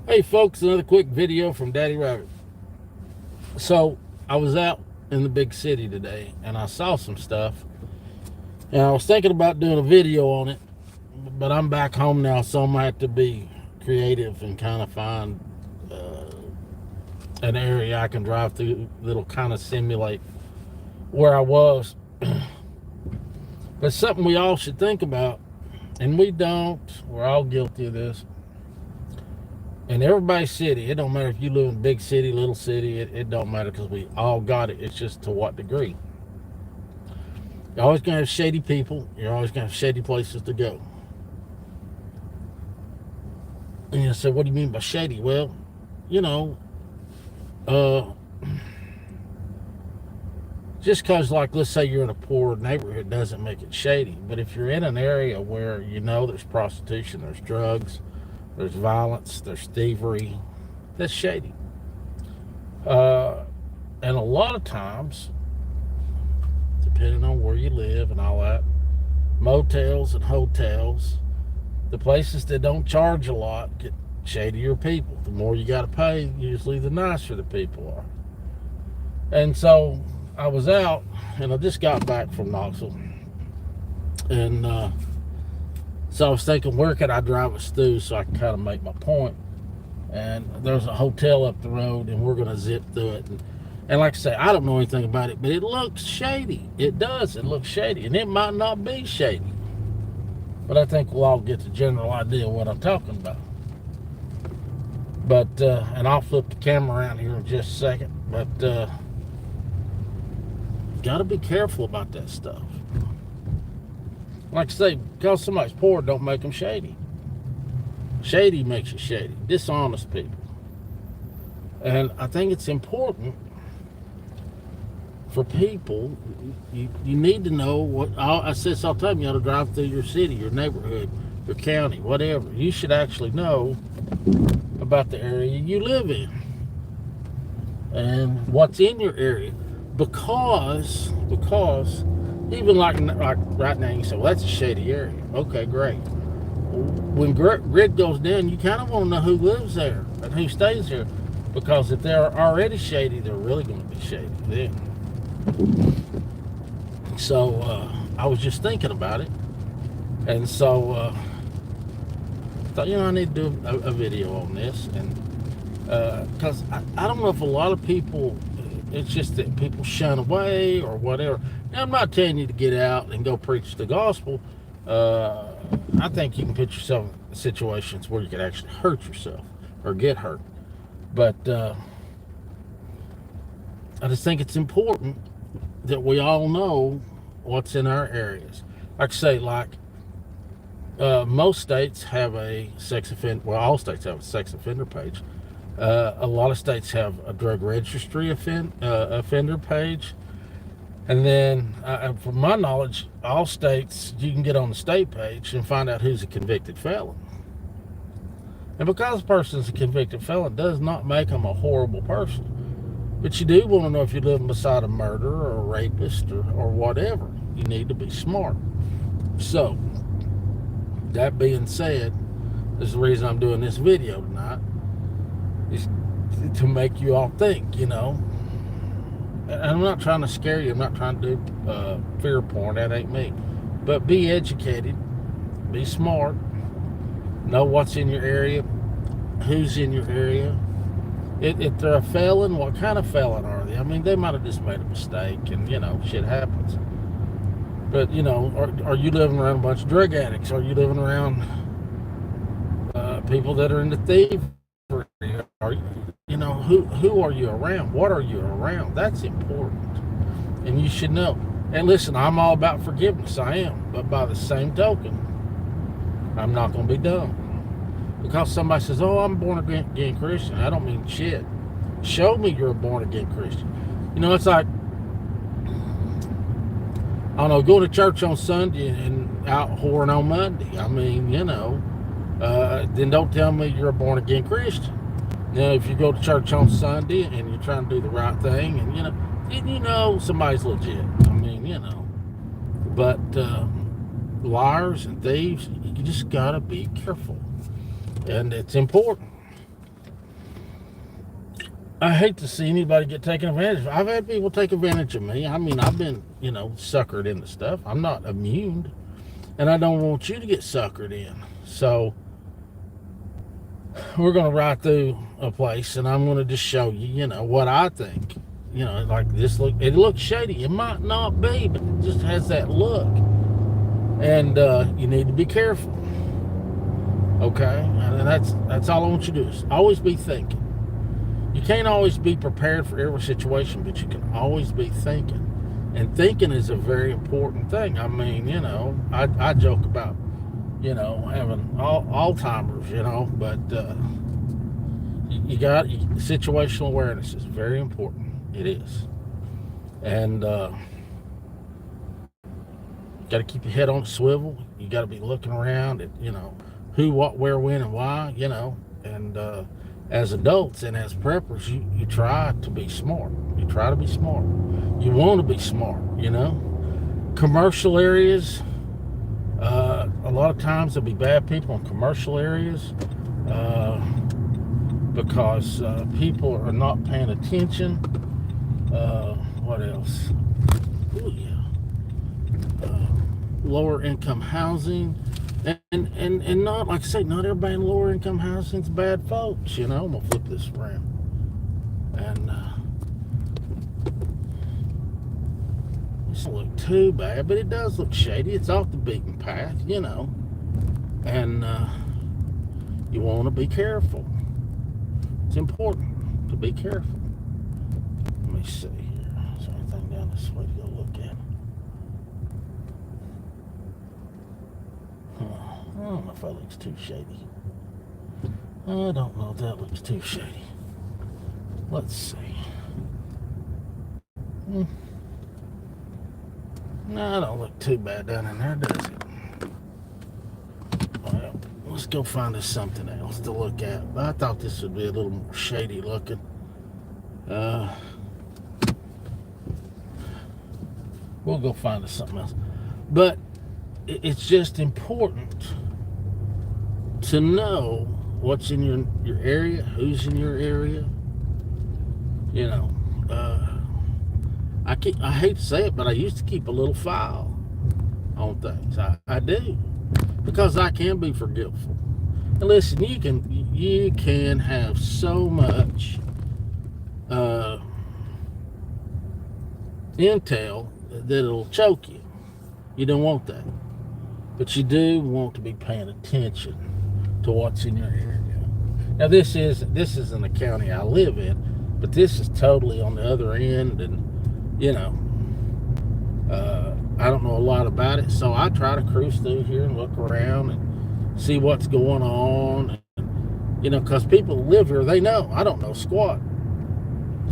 Hey folks, another quick video from Daddy Rabbit. So I was out in the big city today and I saw some stuff and I was thinking about doing a video on it, but I'm back home now, so I'm gonna have to be creative and kind of find an area I can drive through that'll kind of simulate where I was. But something we all should think about, and we don't. We're all guilty of this. In everybody's city, it don't matter if you live in a big city, little city, it don't matter because we all got it. It's just to what degree. You're always going to have shady people. You're always going to have shady places to go. And you say, what do you mean by shady? Well, you know, uh, just because, like, let's say you're in a poor neighborhood doesn't make it shady. But if you're in an area where you know there's prostitution, there's drugs, there's violence, there's thievery, that's shady. And a lot of times, depending on where you live and all that, motels and hotels, the places that don't charge a lot get shadier people. The more you got to pay, usually the nicer the people are. And so I was out, and I just got back from Knoxville, and so I was thinking, where could I drive us through so I can kind of make my point? And there's a hotel up the road, and we're going to zip through it. And like I say, I don't know anything about it, but it looks shady. It does. It looks shady. And it might not be shady. But I think we'll all get the general idea of what I'm talking about. But, and I'll flip the camera around here in just a second. But, got to be careful about that stuff. Like I say, because somebody's poor don't make them shady. Shady makes you shady. Dishonest people. And I think it's important for people, you need to know what, I say this all the time, you ought to drive through your city, your neighborhood, your county, whatever. You should actually know about the area you live in and what's in your area. Because even like right now, you say, well, that's a shady area. Okay, great. When grid goes down, you kind of want to know who lives there and who stays there, because if they're already shady, they're really going to be shady then. So I was just thinking about it, and so I thought, I need to do a video on this, and because I don't know if a lot of people, it's just that people shun away or whatever. Now, I'm not telling you to get out and go preach the gospel. I think you can put yourself in situations where you could actually hurt yourself or get hurt. But I just think it's important that we all know what's in our areas. Like I say, most states have a sex offender. Well, all states have a sex offender page. A lot of states have a drug registry offender page. And then, from my knowledge, all states, you can get on the state page and find out who's a convicted felon. And because a person's a convicted felon does not make them a horrible person. But you do want to know if you're living beside a murderer or a rapist or whatever. You need to be smart. So, that being said, this is the reason I'm doing this video tonight, is to make you all think, And I'm not trying to scare you. I'm not trying to do fear porn. That ain't me. But be educated. Be smart. Know what's in your area. Who's in your area. If they're a felon, what kind of felon are they? I mean, they might have just made a mistake, and, shit happens. But, are you living around a bunch of drug addicts? Are you living around people that are into thievery? Who are you around? What are you around? That's important. And you should know. And listen, I'm all about forgiveness. I am. But by the same token, I'm not going to be dumb. Because somebody says, oh, I'm a born-again Christian. I don't mean shit. Show me you're a born-again Christian. It's like, I don't know, going to church on Sunday and out whoring on Monday. I mean, then don't tell me you're a born-again Christian. Now, if you go to church on Sunday and you're trying to do the right thing, and somebody's legit. I mean, But liars and thieves, you just gotta be careful. And it's important. I hate to see anybody get taken advantage of. I've had people take advantage of me. I mean, I've been, suckered into stuff. I'm not immune, and I don't want you to get suckered in. So we're going to ride through a place, and I'm going to just show you, what I think. Like this it looks shady. It might not be, but it just has that look. And you need to be careful. Okay? And that's all I want you to do is always be thinking. You can't always be prepared for every situation, but you can always be thinking. And thinking is a very important thing. I mean, I joke about, having Alzheimer's, but you got situational awareness is very important. It is. And got to keep your head on a swivel. You got to be looking around at, who, what, where, when, and why, and as adults and as preppers, you try to be smart. You try to be smart. You want to be smart, Commercial areas, a lot of times there'll be bad people in commercial areas because people are not paying attention. What else? Ooh, yeah. Lower income housing. And not, like I say, not everybody in lower income housing is bad folks, I'm going to flip this around. And it doesn't look too bad, but it does look shady. It's off the beaten path, And you want to be careful. It's important to be careful. Let me see here. Is there anything down this way to go look at? I don't know if that looks too shady. I don't know if that looks too shady. Let's see. No, it don't look too bad down in there, does it? Well, let's go find us something else to look at. I thought this would be a little more shady looking. We'll go find us something else. But it's just important to know what's in your area, who's in your area. I hate to say it, but I used to keep a little file on things. I do, because I can be forgetful. And listen, you can have so much intel that it'll choke you. You don't want that. But you do want to be paying attention to what's in your area. Now this isn't the county I live in, but this is totally on the other end, and I don't know a lot about it, so I try to cruise through here and look around and see what's going on. Because people who live here, they know. I don't know squat.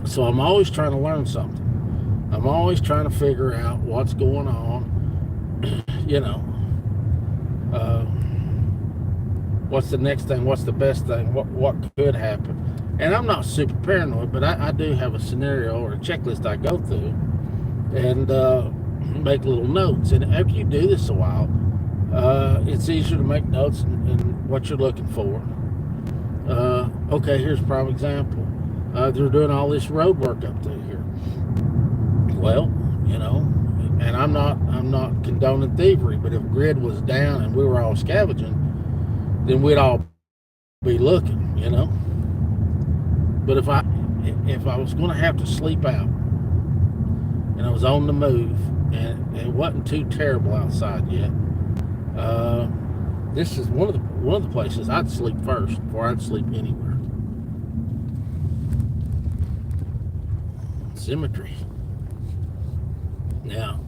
So I'm always trying to learn something. I'm always trying to figure out what's going on. What's the next thing? What's the best thing? What could happen? And I'm not super paranoid, but I do have a scenario or a checklist I go through and make little notes. And after you do this a while, it's easier to make notes in what you're looking for. Okay, here's a prime example. They're doing all this road work up through here. Well, and I'm not condoning thievery, but if grid was down and we were all scavenging, then we'd all be looking, But if I was going to have to sleep out and I was on the move and it wasn't too terrible outside yet, this is one of the places I'd sleep first before I'd sleep anywhere. Cemetery. Now,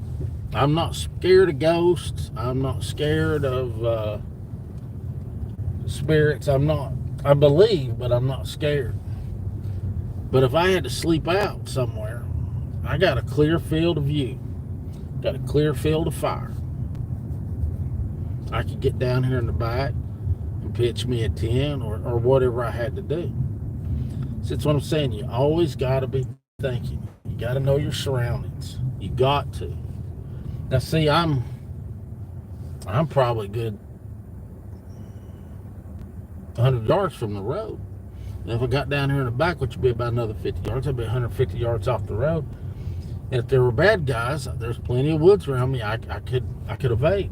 I'm not scared of ghosts. I'm not scared of spirits. I believe, but I'm not scared. But if I had to sleep out somewhere, I got a clear field of view. Got a clear field of fire. I could get down here in the back and pitch me a tent or whatever I had to do. So that's what I'm saying. You always got to be thinking. You got to know your surroundings. You got to. Now, see, I'm probably good 100 yards from the road. And if I got down here in the back, which would be about another 50 yards, I'd be 150 yards off the road. And if there were bad guys, there's plenty of woods around me. I could evade.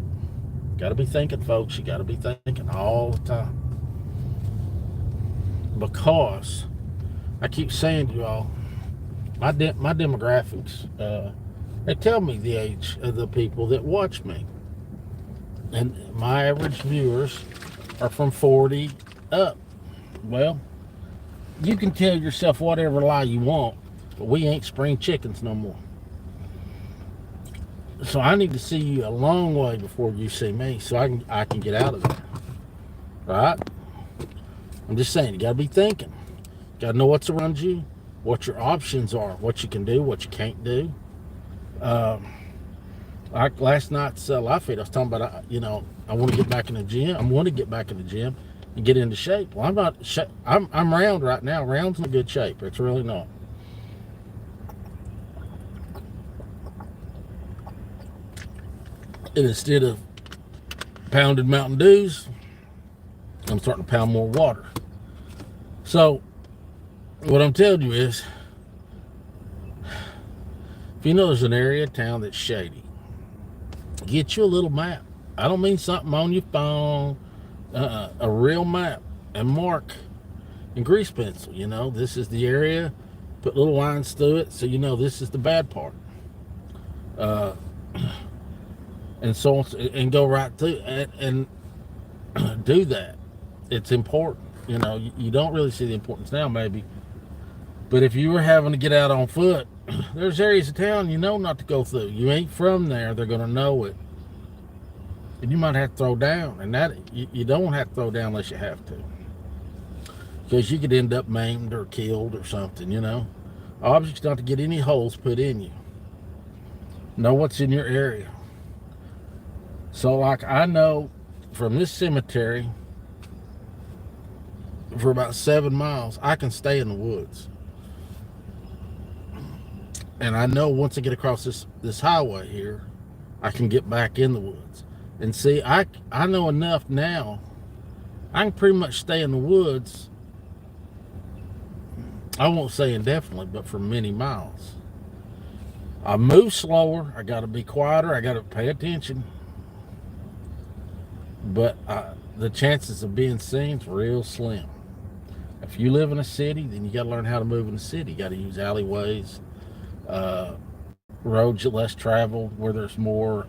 Got to be thinking, folks. You got to be thinking all the time. Because I keep saying to you all, my demographics, they tell me the age of the people that watch me. And my average viewers are from 40 up. Well, you can tell yourself whatever lie you want, but we ain't spring chickens no more. So I need to see you a long way before you see me, so I can get out of there. Right? I'm just saying, you gotta be thinking. You gotta know what's around you, what your options are, what you can do, what you can't do. Like last night's live feed, I was talking about, I want to get back in the gym. I want to get back in the gym and get into shape. Well, I'm not. I'm round right now. Round's in good shape. It's really not. And instead of pounded Mountain Dews, I'm starting to pound more water. So, what I'm telling you is, if you know there's an area of town that's shady, get you a little map. I don't mean something on your phone, a real map, and mark in grease pencil. This is the area. Put little lines through it so this is the bad part. And so and go right through and do that. It's important. You don't really see the importance now, maybe. But if you were having to get out on foot, there's areas of town not to go through. You ain't from there, they're going to know it. And you might have to throw down. And that you don't have to throw down unless you have to. Because you could end up maimed or killed or something, Objects not to get any holes put in you. Know what's in your area. So, like, I know from this cemetery, for about 7 miles, I can stay in the woods. And I know once I get across this highway here, I can get back in the woods. And see, I know enough now, I can pretty much stay in the woods, I won't say indefinitely, but for many miles. I move slower, I got to be quieter, I got to pay attention. But the chances of being seen is real slim. If you live in a city, then you got to learn how to move in the city. You got to use alleyways, roads less traveled, where there's more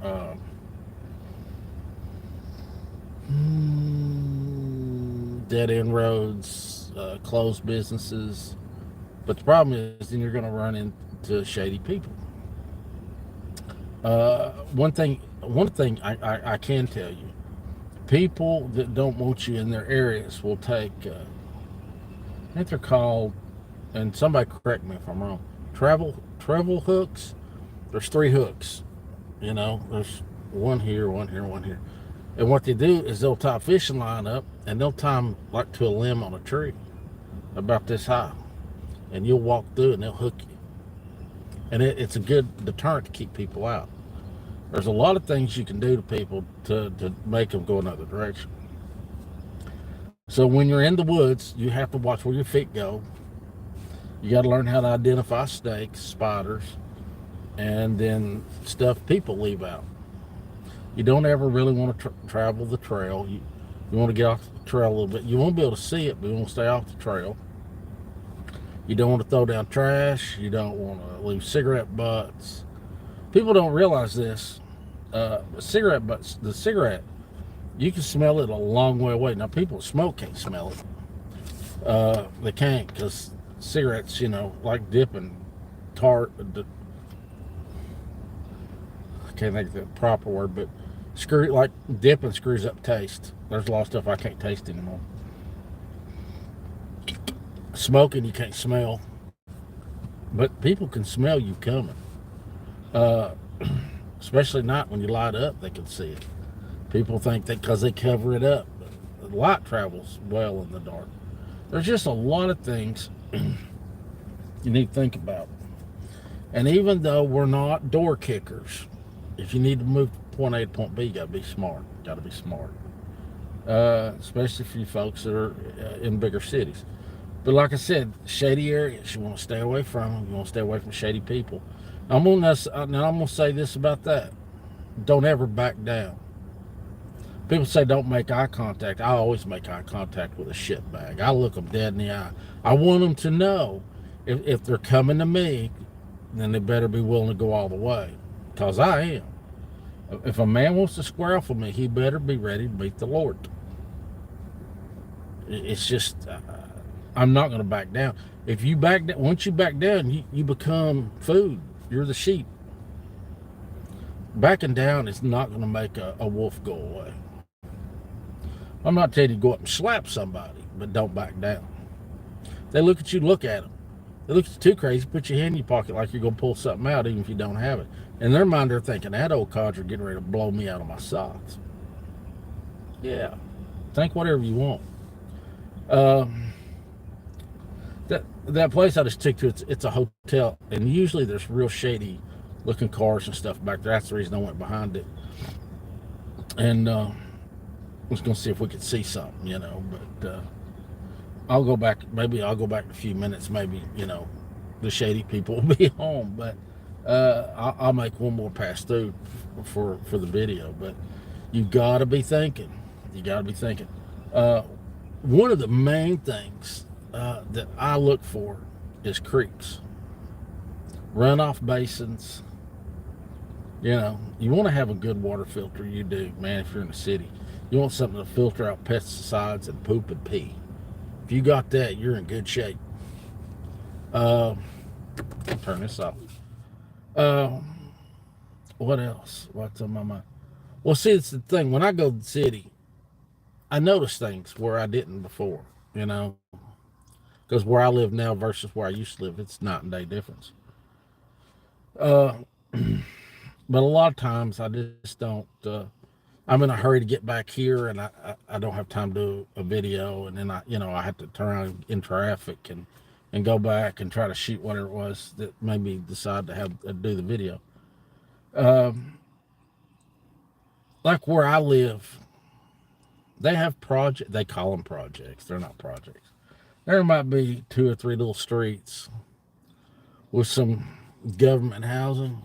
dead-end roads, closed businesses. But the problem is then you're going to run into shady people. One thing I can tell you, people that don't want you in their areas will take, I think they're called, and somebody correct me if I'm wrong, travel hooks. There's 3 hooks. There's one here, one here, one here. And what they do is they'll tie a fishing line up and they'll tie them like to a limb on a tree about this high. And you'll walk through and they'll hook you. And it's a good deterrent to keep people out. There's a lot of things you can do to people to make them go another direction. So when you're in the woods, you have to watch where your feet go. You got to learn how to identify snakes, spiders, and then stuff people leave out. You don't ever really want to travel the trail. You want to get off the trail a little bit. You won't be able to see it, but you want to stay off the trail. You don't want to throw down trash. You don't want to leave cigarette butts. People don't realize this. Cigarette butts, the cigarette, you can smell it a long way away. Now, people that smoke can't smell it. They can't because cigarettes, like dipping tart. I can't think of the proper word, but like dipping screws up taste. There's a lot of stuff I can't taste anymore. Smoking, you can't smell. But people can smell you coming. Especially not when you light up, they can see it. People think that because they cover it up, the light travels well in the dark. There's just a lot of things you need to think about. And even though we're not door kickers, if you need to move from point A to point B, you got to be smart. Got to be smart. Especially for you folks that are in bigger cities. But like I said, shady areas, you want to stay away from them. You want to stay away from shady people. I'm gonna say this about that. Don't ever back down. People say don't make eye contact. I always make eye contact with a shit bag. I look them dead in the eye. I want them to know if they're coming to me, then they better be willing to go all the way. Because I am. If a man wants to square off with me, he better be ready to meet the Lord. It's just, I'm not going to back down. If you back down, once you back down, you become food. You're the sheep. Backing down is not going to make a wolf go away. I'm not telling you to go up and slap somebody, but don't back down. They look at you, look at them. They look at you too crazy, put your hand in your pocket like you're going to pull something out, even if you don't have it. In their mind, they're thinking, that old codger getting ready to blow me out of my socks. Yeah, think whatever you want. That place I just took to, it's a hotel, and usually there's real shady looking cars and stuff back there. That's the reason I went behind it. And I was going to see if we could see something, but I'll go back. Maybe I'll go back in a few minutes. Maybe, the shady people will be home, but I'll make one more pass through for the video. But you got to be thinking. You got to be thinking. One of the main things that I look for is creeks, runoff basins. You want to have a good water filter. You do, man. If you're in the city, you want something to filter out pesticides and poop and pee. If you got that, you're in good shape. Turn this off. Uh, what else? What's on my mind? Well, see, it's the thing. When I go to the city, I notice things where I didn't before. You know, because where I live now versus where I used to live, it's night and day difference. Uh, but a lot of times I just don't. I'm in a hurry to get back here, and I don't have time to do a video, and then I have to turn around in traffic and go back and try to shoot whatever it was that made me decide to have do the video. Um, like where I live, they have project. They call them projects. They're not projects. There might be two or three little streets with some government housing.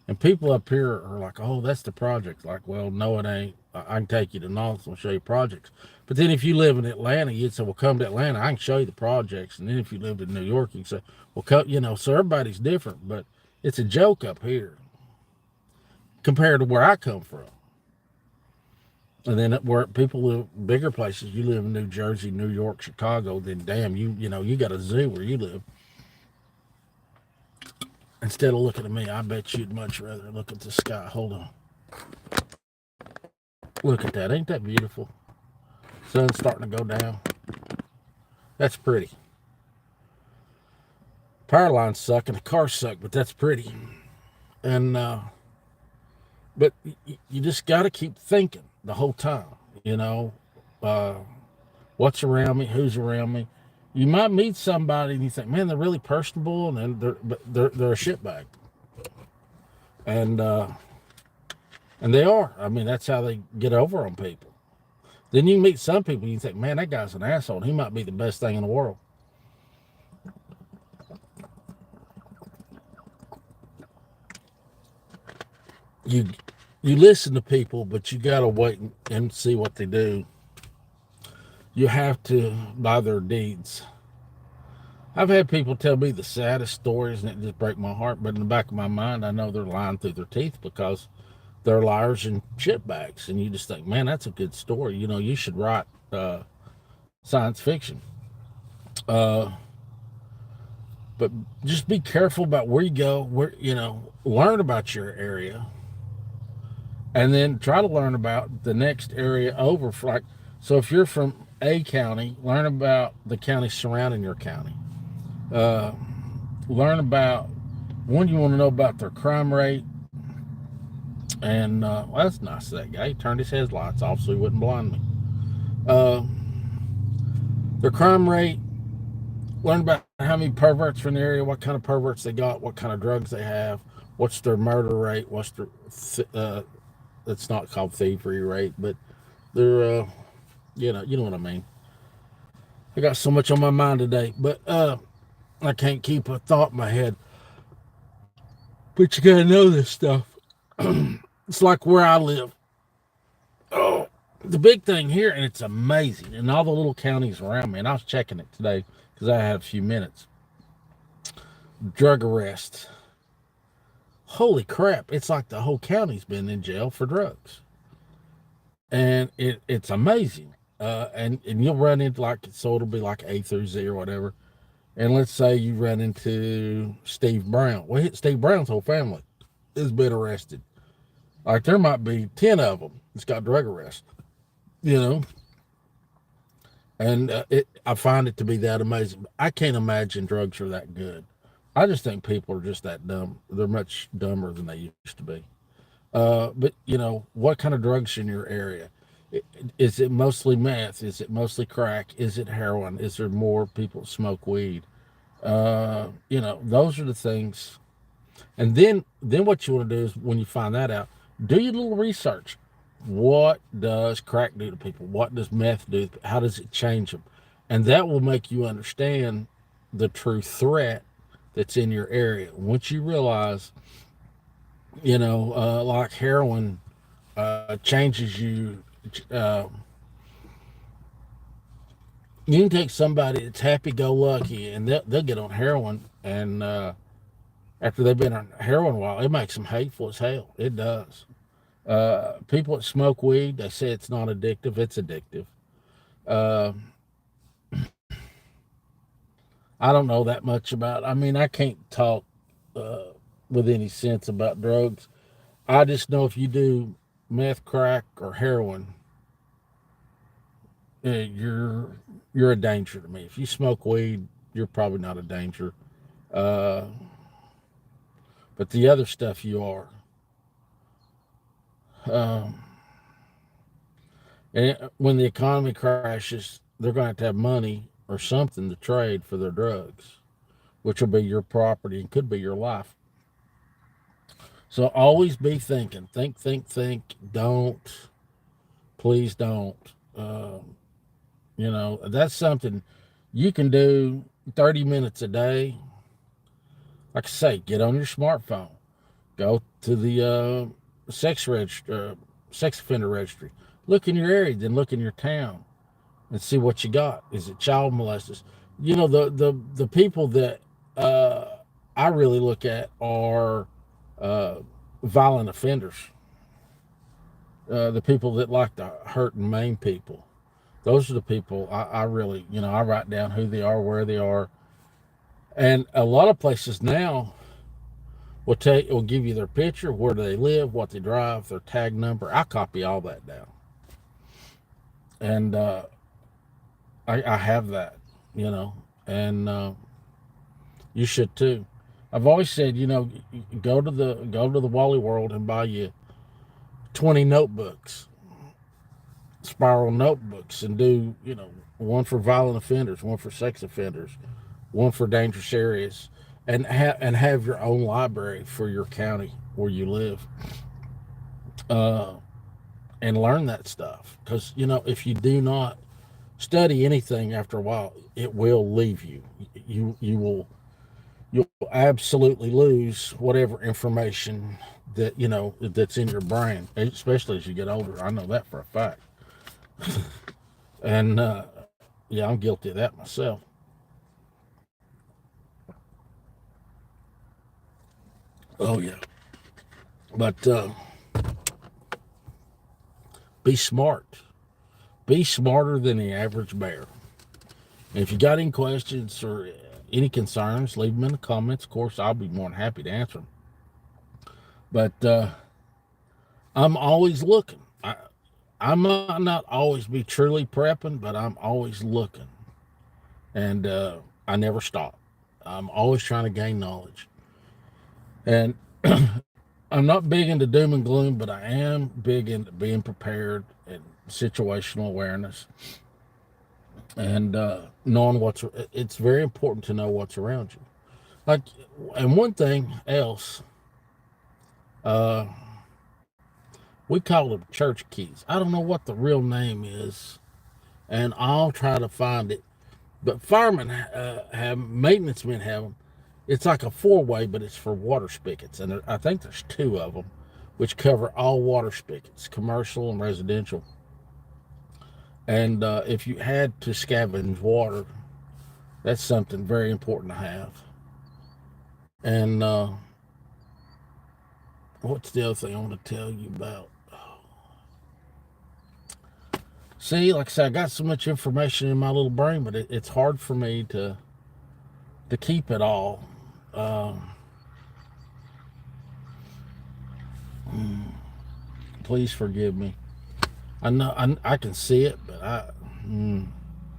And people up here are like, oh, that's the project. Like, well, no, it ain't. I can take you to North and show you projects. But then if you live in Atlanta, you'd say, well, come to Atlanta. I can show you the projects. And then if you lived in New York, you can say, well, come, so everybody's different. But it's a joke up here compared to where I come from. And then where people live bigger places, you live in New Jersey, New York, Chicago, then damn, you got a zoo where you live. Instead of looking at me, I bet you'd much rather look at the sky. Hold on. Look at that. Ain't that beautiful? Sun's starting to go down. That's pretty. Power lines suck and the cars suck, but that's pretty. And but you just got to keep thinking the whole time. Uh, what's around me? Who's around me? You might meet somebody and you think, man, they're really personable, and they're a shitbag. And they are. I mean, that's how they get over on people. Then you meet some people and you think, man, that guy's an asshole. He might be the best thing in the world. You you listen to people, but you gotta wait and see what they do. You have to by their deeds. I've had people tell me the saddest stories, and it just breaks my heart. But in the back of my mind, I know they're lying through their teeth because they're liars and shitbags. And you just think, man, that's a good story. You should write science fiction. Uh, but just be careful about where you go. Learn about your area, and then try to learn about the next area over. So if you're from a county, learn about the county surrounding your county. Uh, Learn about one. You want to know about their crime rate, and well, that's nice. That guy, he turned his headlights off so he wouldn't blind me. Uh, their crime rate. Learn about how many perverts are in the area, what kind of perverts they got, what kind of drugs they have, what's their murder rate, what's their it's not called thievery rate, but they're you know what I mean. I got so much on my mind today, but I can't keep a thought in my head. But you gotta know this stuff. It's like where I live. Oh, the big thing here, and it's amazing, in all the little counties around me. And I was checking it today because I had a few minutes. Drug arrest. Holy crap! It's like the whole county's been in jail for drugs, and it's amazing. And you'll run into like so it'll be like A through Z or whatever. And let's say you run into Steve Brown. Well, Steve Brown's whole family has been arrested. Like there might be 10 of them that's got drug arrest, you know. And I find it to be that amazing. I can't imagine drugs are that good. I just think people are just that dumb. They're much dumber than they used to be. But you know, what kind of drugs in your area? Is it mostly meth? Is it mostly crack? Is it heroin? Is there more people that smoke weed? You know, those are the things. And then what you want to do is when you find that out, do your little research. What does crack do to people? What does meth do? How does it change them? And that will make you understand the true threat that's in your area. Once you realize, you know, like heroin changes you. Uh, you can take somebody that's happy-go-lucky, and they'll get on heroin, and after they've been on heroin a while, it makes them hateful as hell. It does. People that smoke weed, they say it's not addictive. It's addictive. Uh, I don't know that much about. I mean, I can't talk uh, with any sense about drugs. I just know if you do meth, crack, or heroin, you're a danger to me. If you smoke weed, you're probably not a danger. Uh, but the other stuff you are. Um, and when the economy crashes, they're going to have money or something to trade for their drugs, which will be your property and could be your life. So always be thinking. Think, think, think. Don't. Please don't. You know, that's something you can do 30 minutes a day. Like I say, get on your smartphone. Go to the sex offender registry. Look in your area, then look in your town and see what you got. Is it child molesters? You know, the people that uh, I really look at are uh, violent offenders. The people that like to hurt and maim people. Those are the people I really, you know, I write down who they are, where they are, and a lot of places now will give you their picture, where do they live, what they drive, their tag number. I copy all that down, and I have that, you know, and you should too. I've always said, you know, go to the Wally World and buy you 20 notebooks, spiral notebooks, and do, you know, one for violent offenders, one for sex offenders, one for dangerous areas, and have your own library for your county where you live, uh, and learn that stuff. Because you know, if you do not study anything after a while, it will leave you. You'll absolutely lose whatever information that you know that's in your brain, especially as you get older. I know that for a fact, and yeah, I'm guilty of that myself. Oh yeah, but be smart. Be smarter than the average bear. And if you got any questions or any concerns, leave them in the comments. Of course, I'll be more than happy to answer them. But I'm always looking. I might not always be truly prepping, but I'm always looking. And I never stop. I'm always trying to gain knowledge. And I'm not big into doom and gloom, but I am big into being prepared and situational awareness and knowing it's very important to know what's around you. Like, and one thing else, uh, we call them church keys. I don't know what the real name is, and I'll try to find it. But firemen have, maintenance men have them. It's like a four-way, but it's for water spigots, and I think there's two of them, which cover all water spigots, commercial and residential. And if you had to scavenge water, that's something very important to have. And what's the other thing I want to tell you about? See, like I said, I got so much information in my little brain, but it's hard for me to keep it all. Please forgive me. I know I can see it, but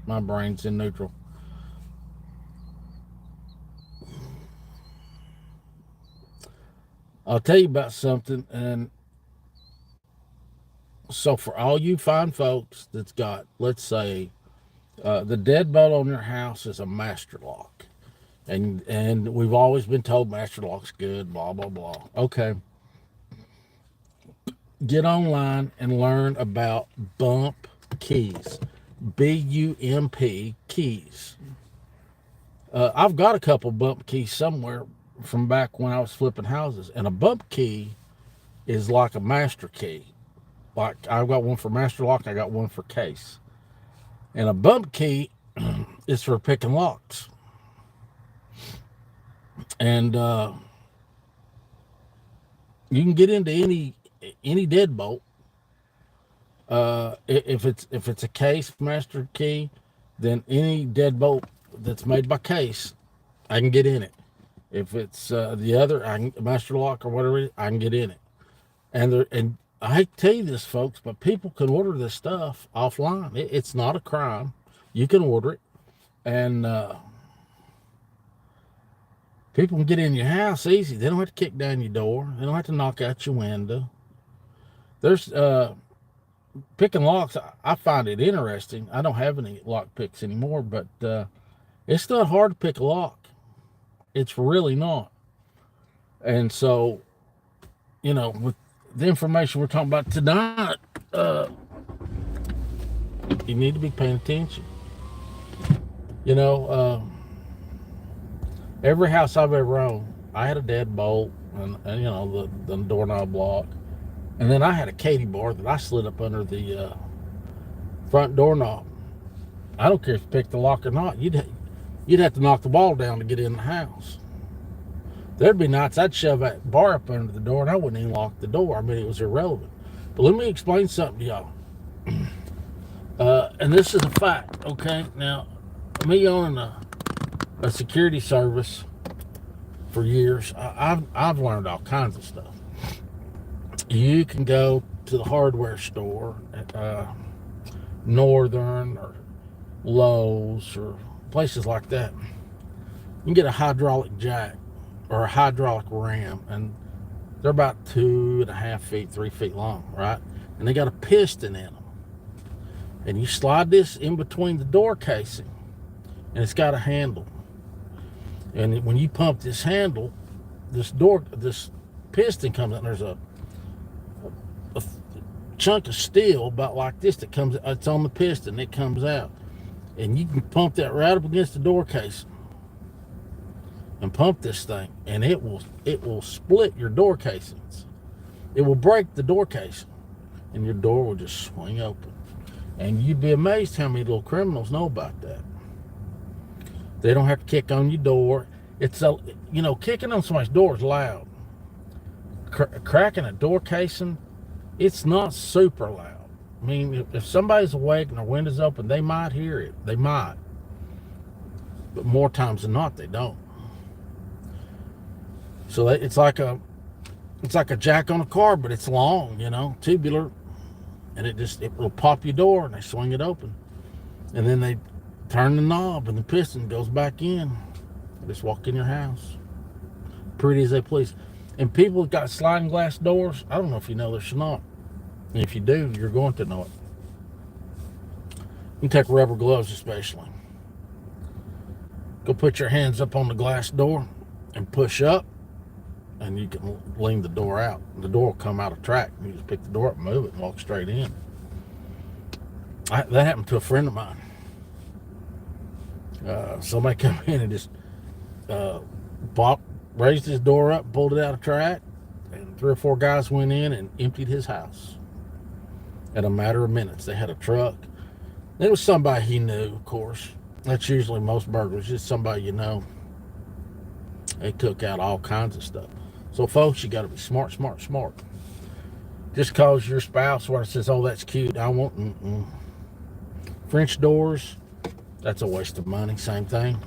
my brain's in neutral. I'll tell you about something, and so for all you fine folks that's got, let's say, the deadbolt on your house is a master lock, and we've always been told master lock's good, blah blah blah. Okay, get online and learn about bump keys, BUMP keys. I've got a couple bump keys somewhere from back when I was flipping houses, and a bump key is like a master key. Like I've got one for master lock, I got one for case. And a bump key is for picking locks. And you can get into any deadbolt. If it's a case master key, then any deadbolt that's made by case, I can get in it. If it's the other master lock or whatever, I can get in it. And I hate to tell you this, folks, but people can order this stuff offline. It's not a crime. You can order it, and people can get in your house easy. They don't have to kick down your door. They don't have to knock out your window. There's picking locks. I find it interesting. I don't have any lock picks anymore, but it's not hard to pick a lock. It's really not. And so, with the information we're talking about tonight, you need to be paying attention. Every house I've ever owned, I had a deadbolt and the doorknob lock, and then I had a Katie bar that I slid up under the front doorknob. I don't care if you picked the lock or not. You'd have to knock the wall down to get in the house. There'd be nights I'd shove that bar up under the door and I wouldn't even lock the door. I mean, it was irrelevant. But let me explain something to y'all. And this is a fact, okay? Now, me owning a security service for years, I've learned all kinds of stuff. You can go to the hardware store at Northern or Lowe's or places like that. You can get a hydraulic jack or a hydraulic ram, and they're about 2.5 feet, 3 feet long, right? And they got a piston in them. And you slide this in between the door casing, and it's got a handle. And when you pump this handle, this piston comes out, and there's a chunk of steel about like this that comes, it's on the piston, it comes out. And you can pump that right up against the door casing and pump this thing, and it will split your door casings. It will break the door casing, and your door will just swing open. And you'd be amazed how many little criminals know about that. They don't have to kick on your door. It's kicking on somebody's door is loud. Cracking a door casing, it's not super loud. I mean, if somebody's awake and their window's open, they might hear it. They might. But more times than not, they don't. So it's like a jack on a car, but it's long, tubular, and it will pop your door and they swing it open, and then they turn the knob and the piston goes back in. They just walk in your house, pretty as they please. And people got sliding glass doors. I don't know if you know this or not. And if you do, you're going to know it. You take rubber gloves especially. Go put your hands up on the glass door and push up, and you can lean the door out. The door will come out of track. You just pick the door up and move it and walk straight in. That happened to a friend of mine. Somebody come in and just uh, Bob raised his door up, pulled it out of track, and 3 or 4 guys went in and emptied his house in a matter of minutes. They had a truck. It was somebody he knew, of course. That's usually most burglars, just somebody you know. They took out all kinds of stuff. So, folks, you got to be smart, smart, smart. Just cause your spouse where it says, "Oh, that's cute," I won't. French doors, that's a waste of money. Same thing.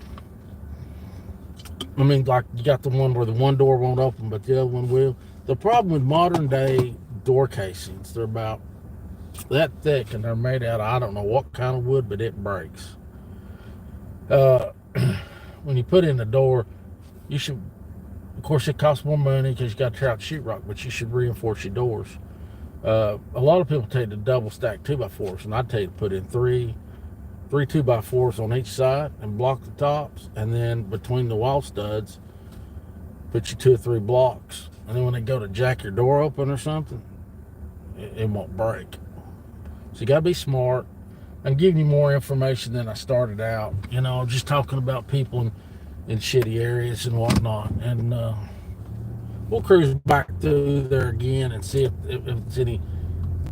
I mean, like you got the one where the one door won't open, but the other one will. The problem with modern day door casings, they're about that thick and they're made out of I don't know what kind of wood, but it breaks. When you put in the door, you should, of course, it costs more money because you got to tear out sheetrock, but you should reinforce your doors. A lot of people take the double stack 2x4s, and I tell you to put in three 2x4s on each side and block the tops, and then between the wall studs, put you 2 or 3 blocks, and then when they go to jack your door open or something, it won't break. So you got to be smart. I'm giving you more information than I started out. You know, just talking about people in shitty areas and whatnot. And we'll cruise back through there again and see if it's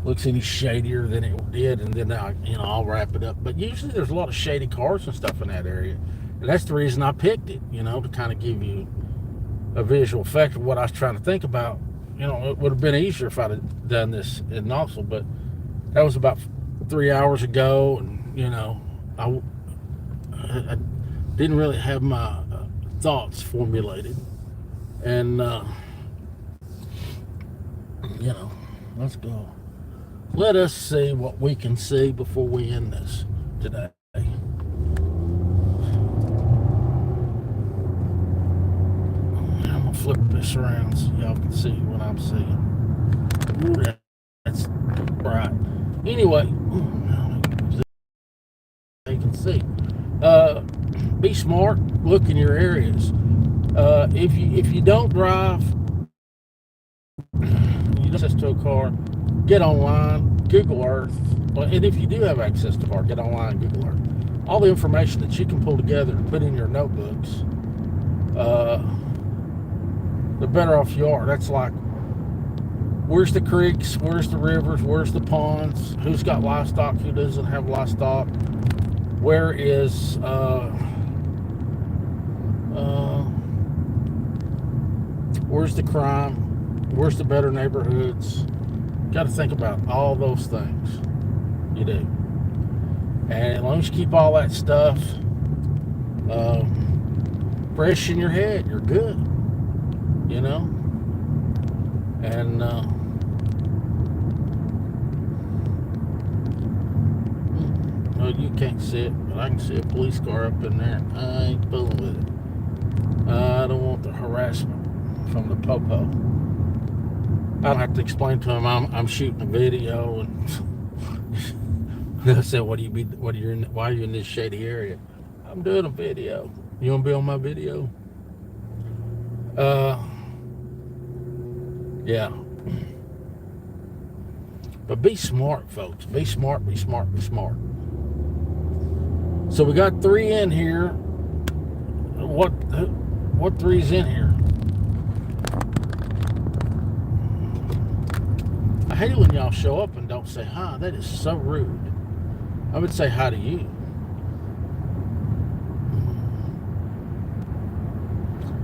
looks any shadier than it did, and then I'll wrap it up. But usually there's a lot of shady cars and stuff in that area, and that's the reason I picked it. To kind of give you a visual effect of what I was trying to think about. It would have been easier if I'd have done this in Knoxville, but that was about 3 hours ago, and I didn't really have my thoughts formulated, and let's go. Let us see what we can see before we end this today. I'm gonna flip this around so y'all can see what I'm seeing. Ooh, that's bright. Anyway, you can see. Be smart. Look in your areas. If you don't drive, you don't access to a car, get online, Google Earth. And if you do have access to a car, get online, Google Earth. All the information that you can pull together and put in your notebooks, the better off you are. That's like, where's the creeks, where's the rivers, where's the ponds, who's got livestock, who doesn't have livestock, where is where's the crime, where's the better neighborhoods. Got to think about all those things. You do. And as long as you keep all that stuff fresh in your head, you're good. And you can't see it, but I can see a police car up in there. I ain't fooling with it. I don't want the harassment from the popo. I don't have to explain to him I'm shooting a video, and I said, why are you in this shady area? I'm doing a video. You want to be on my video? Yeah. But be smart, folks. Be smart, be smart, be smart. So we got 3 in here. What 3's in here? I hate it when y'all show up and don't say hi. That is so rude. I would say hi to you.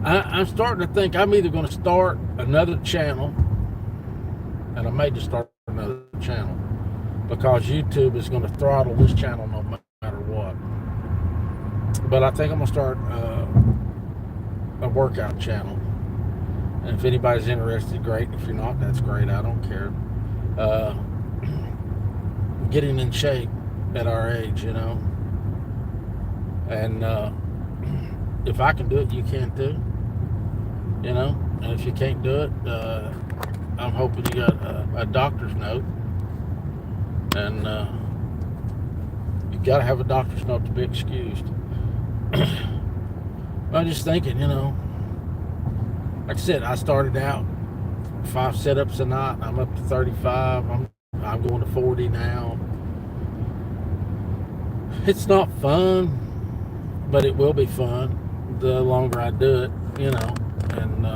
I'm starting to think I'm either going to start another channel, and I may just start another channel, because YouTube is going to throttle this channel no matter what. But I think I'm going to start a workout channel. And if anybody's interested, great. If you're not, that's great. I don't care. Getting in shape at our age, And if I can do it, you can too. And if you can't do it, I'm hoping you got a doctor's note. And you got to have a doctor's note to be excused. I'm just thinking, like I said, I started out 5 sit-ups a night. I'm up to 35. I'm going to 40 now. It's not fun, but it will be fun the longer I do it, you know. And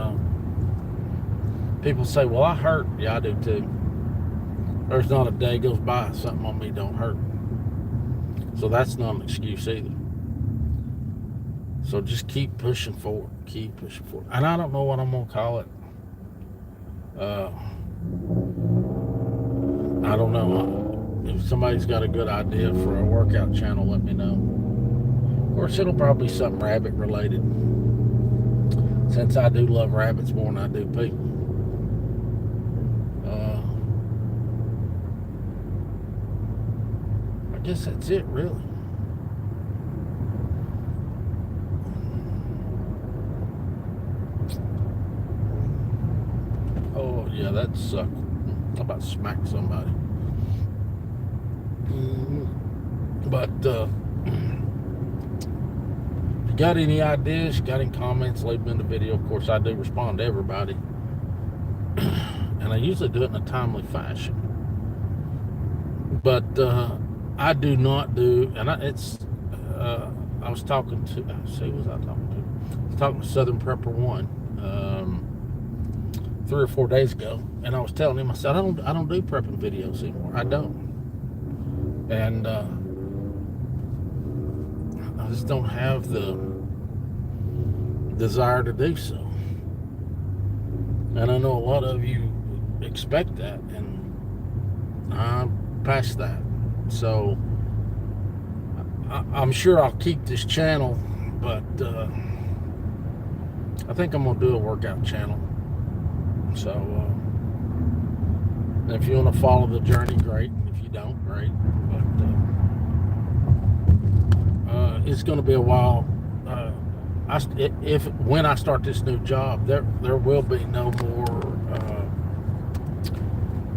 people say, well, I hurt. Yeah, I do too. There's not a day goes by something on me don't hurt. So that's not an excuse either. So just keep pushing forward. Keep pushing forward. And I don't know what I'm going to call it. I don't know. If somebody's got a good idea for a workout channel, let me know. Of course, it'll probably be something rabbit related, since I do love rabbits more than I do people. I guess that's it, really. Oh, yeah, that sucked. I'm about to smack somebody. But if you got any ideas, got any comments, leave them in the video. Of course, I do respond to everybody. And I usually do it in a timely fashion. But I do not do, and I was talking to, who was I talking to? I was talking to Southern Prepper 1 3 or 4 days ago, and I was telling him, I said, I don't do prepping videos anymore. I don't. And I just don't have the desire to do so. And I know a lot of you expect that, and I'm past that. So I'm sure I'll keep this channel, but I think I'm going to do a workout channel. So if you want to follow the journey, great. And if you don't, great. But it's going to be a while. When I start this new job, there will be no more.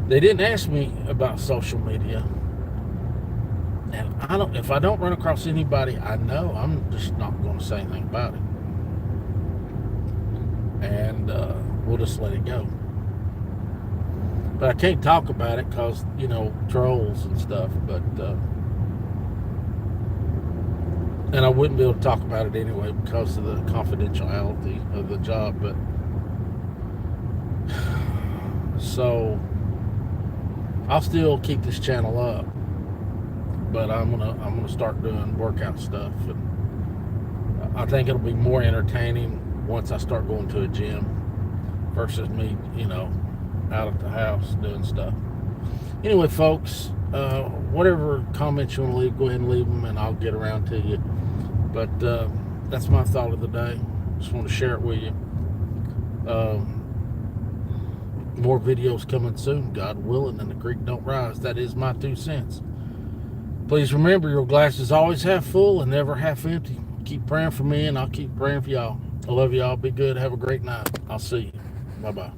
They didn't ask me about social media, and if I don't run across anybody I know, I'm just not going to say anything about it, and we'll just let it go. But I can't talk about it because, you know, trolls and stuff. But and I wouldn't be able to talk about it anyway because of the confidentiality of the job. But so I'll still keep this channel up, but I'm gonna start doing workout stuff, and I think it'll be more entertaining once I start going to a gym versus me, you know, out at the house doing stuff. Anyway, folks, whatever comments you want to leave, go ahead and leave them, and I'll get around to you. But that's my thought of the day. Just want to share it with you. More videos coming soon, God willing, and the creek don't rise. That is my 2 cents. Please remember, your glass is always half full and never half empty. Keep praying for me, and I'll keep praying for y'all. I love y'all. Be good. Have a great night. I'll see you. Bye-bye.